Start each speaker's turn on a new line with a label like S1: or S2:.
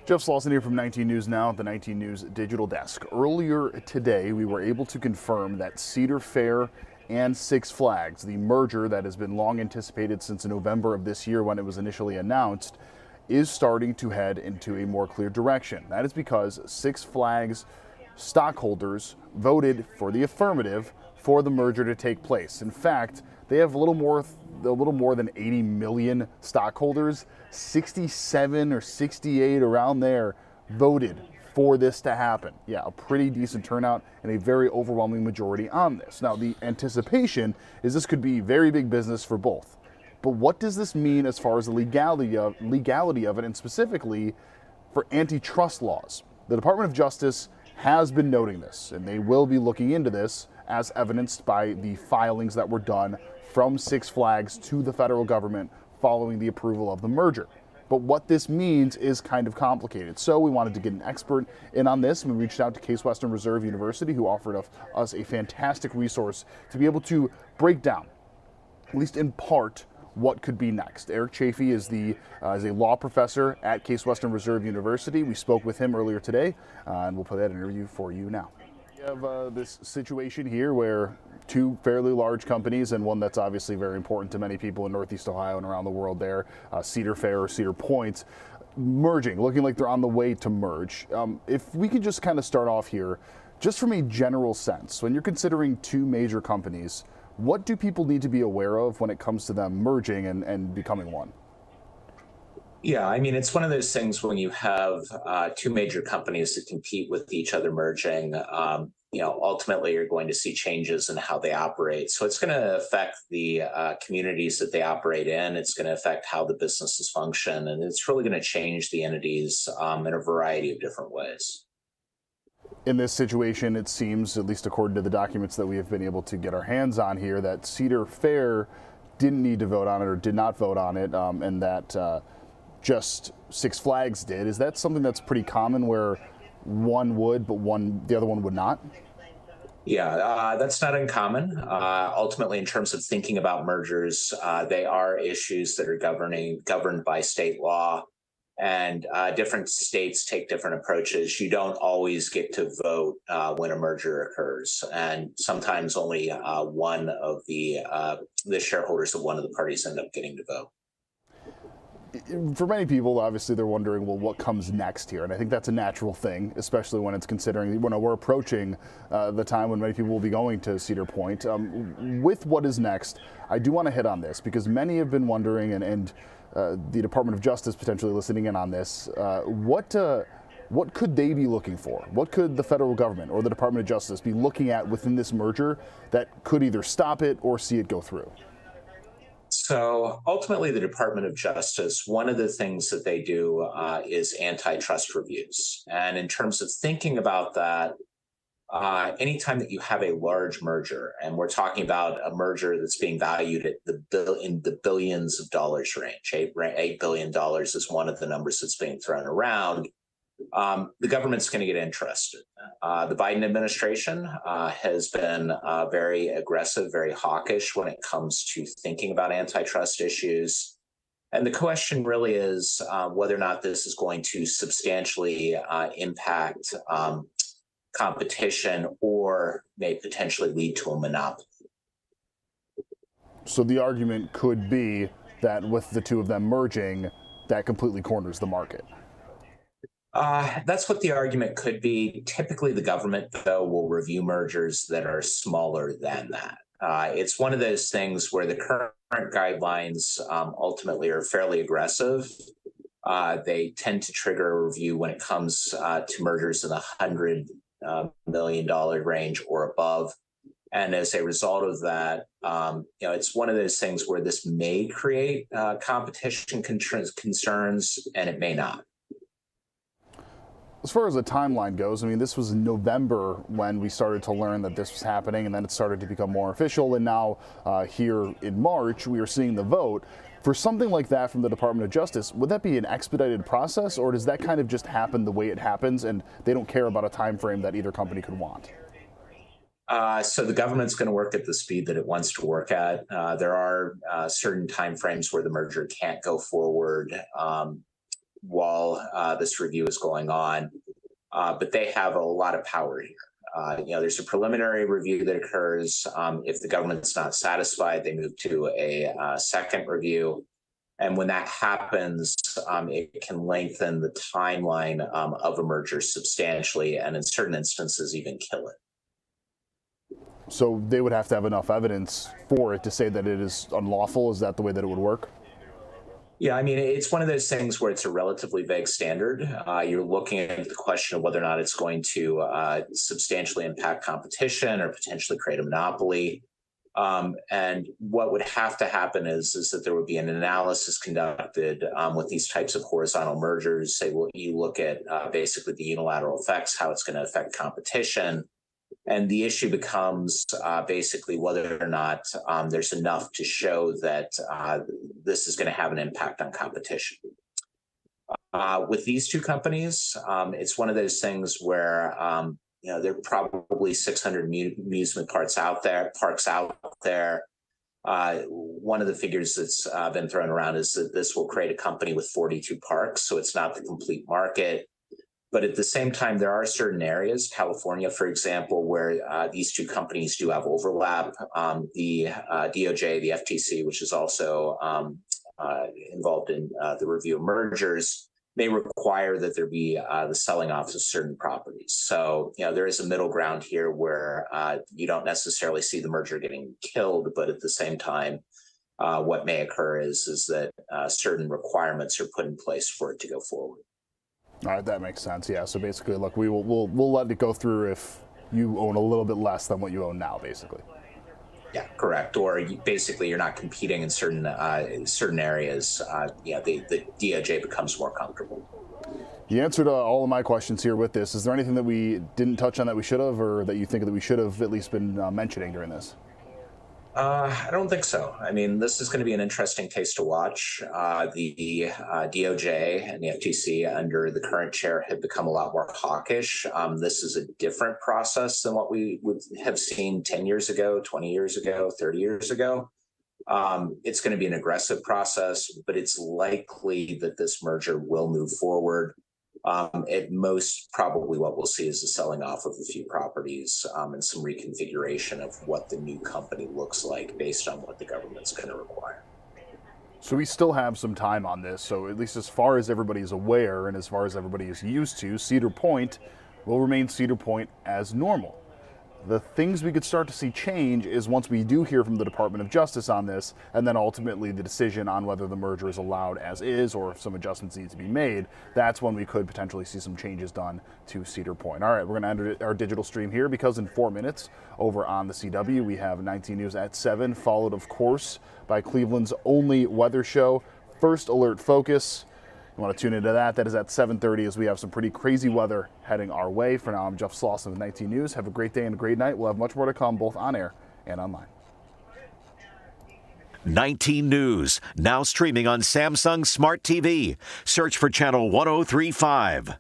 S1: Jeff Slauson here from 19 News Now at the 19 News Digital Desk. Earlier today, we were able to confirm that Cedar Fair and Six Flags, the merger that has been long anticipated since November of this year when it was initially announced, is starting to head into a more clear direction. That is because Six Flags stockholders voted for the affirmative for the merger to take place. In fact, they have a little more than 80 million stockholders. 67 or 68 around there voted for this to happen. Yeah, a pretty decent turnout and a very overwhelming majority on this. Now, the anticipation is this could be very big business for both. But what does this mean as far as the legality of it, and specifically for antitrust laws? The Department of Justice has been noting this, and they will be looking into this, as evidenced by the filings that were done from Six Flags to the federal government following the approval of the merger. But what this means is kind of complicated. So we wanted to get an expert in on this, and we reached out to Case Western Reserve University, who offered us a fantastic resource to be able to break down, at least in part, what could be next. Eric Chafee is a law professor at Case Western Reserve University. We spoke with him earlier today, and we'll play that interview for you now. We have this situation here where two fairly large companies, and one that's obviously very important to many people in Northeast Ohio and around the world there, Cedar Fair or Cedar Point, merging, looking like they're on the way to merge. If we could just kind of start off here, just from a general sense, when you're considering two major companies, what do people need to be aware of when it comes to them merging and becoming one?
S2: Yeah, I mean, it's one of those things when you have two major companies that compete with each other merging, ultimately you're going to see changes in how they operate. So it's going to affect the communities that they operate in. It's going to affect how the businesses function, and it's really going to change the entities in a variety of different ways.
S1: In this situation, it seems, at least according to the documents that we have been able to get our hands on here, that Cedar Fair didn't need to vote on it or did not vote on it, and that just Six Flags did. Is that something that's pretty common where one would, but the other one would not?
S2: Yeah, that's not uncommon. Ultimately, in terms of thinking about mergers, they are issues that are governed by state law, and different states take different approaches. You don't always get to vote when a merger occurs, and sometimes only one of the shareholders of one of the parties end up getting to vote.
S1: For many people, obviously, they're wondering, well, what comes next here? And I think that's a natural thing, especially when it's considering, we're approaching the time when many people will be going to Cedar Point. With what is next, I do want to hit on this because many have been wondering, and the Department of Justice potentially listening in on this, what could they be looking for? What could the federal government or the Department of Justice be looking at within this merger that could either stop it or see it go through?
S2: So ultimately, the Department of Justice, one of the things that they do is antitrust reviews. And in terms of thinking about that, anytime that you have a large merger, and we're talking about a merger that's being valued at in the billions of dollars range, $8 billion is one of the numbers that's being thrown around, the government's going to get interested. The Biden administration has been very aggressive, very hawkish when it comes to thinking about antitrust issues. And the question really is whether or not this is going to substantially impact competition or may potentially lead to a monopoly.
S1: So the argument could be that with the two of them merging, that completely corners the market.
S2: That's what the argument could be. Typically, the government, though, will review mergers that are smaller than that. It's one of those things where the current guidelines ultimately are fairly aggressive. They tend to trigger a review when it comes to mergers in the $100 million range or above. And as a result of that, it's one of those things where this may create competition concerns, and it may not.
S1: As far as the timeline goes, I mean, this was in November when we started to learn that this was happening, and then it started to become more official. And now here in March, we are seeing the vote. For something like that from the Department of Justice, would that be an expedited process, or does that kind of just happen the way it happens and they don't care about a time frame that either company could want?
S2: So the government's going to work at the speed that it wants to work at. There are certain timeframes where the merger can't go forward. while this review is going on, but they have a lot of power here. There's a preliminary review that occurs. If the government's not satisfied, they move to a second review. And when that happens, it can lengthen the timeline of a merger substantially, and in certain instances, even kill it.
S1: So they would have to have enough evidence for it to say that it is unlawful. Is that the way that it would work?
S2: Yeah, I mean, it's one of those things where it's a relatively vague standard. You're looking at the question of whether or not it's going to substantially impact competition or potentially create a monopoly. And what would have to happen is that there would be an analysis conducted with these types of horizontal mergers. Say, well, you look at basically the unilateral effects, how it's going to affect competition. And the issue becomes basically whether or not there's enough to show that this is going to have an impact on competition. With these two companies, it's one of those things where there are probably 600 amusement parks out there. One of the figures that's been thrown around is that this will create a company with 42 parks, so it's not the complete market. But at the same time, there are certain areas, California, for example, where these two companies do have overlap. The DOJ, the FTC, which is also involved in the review of mergers, may require that there be the selling off of certain properties. So, there is a middle ground here where you don't necessarily see the merger getting killed, but at the same time, what may occur is that certain requirements are put in place for it to go forward.
S1: All right, that makes sense. Yeah. So basically, look, we'll let it go through if you own a little bit less than what you own now, basically.
S2: Yeah, correct. Or you're not competing in certain areas. The DOJ becomes more comfortable.
S1: You answered all of my questions here with this. Is there anything that we didn't touch on that we should have, or that you think that we should have at least been mentioning during this?
S2: I don't think so. I mean, this is going to be an interesting case to watch. The DOJ and the FTC under the current chair have become a lot more hawkish. This is a different process than what we would have seen 10 years ago, 20 years ago, 30 years ago. It's going to be an aggressive process, but it's likely that this merger will move forward. At most, probably what we'll see is the selling off of a few properties and some reconfiguration of what the new company looks like based on what the government's going to require.
S1: So we still have some time on this. So at least as far as everybody is aware and as far as everybody is used to, Cedar Point will remain Cedar Point as normal. The things we could start to see change is once we do hear from the Department of Justice on this, and then ultimately the decision on whether the merger is allowed as is or if some adjustments need to be made, that's when we could potentially see some changes done to Cedar Point. All right, we're going to end our digital stream here because in 4 minutes over on the CW, we have 19 News at 7, followed, of course, by Cleveland's only weather show, First Alert Focus. You want to tune into that. That is at 7:30 as we have some pretty crazy weather heading our way. For now, I'm Jeff Slauson with 19 News. Have a great day and a great night. We'll have much more to come, both on air and online.
S3: 19 News, now streaming on Samsung Smart TV. Search for channel 1035.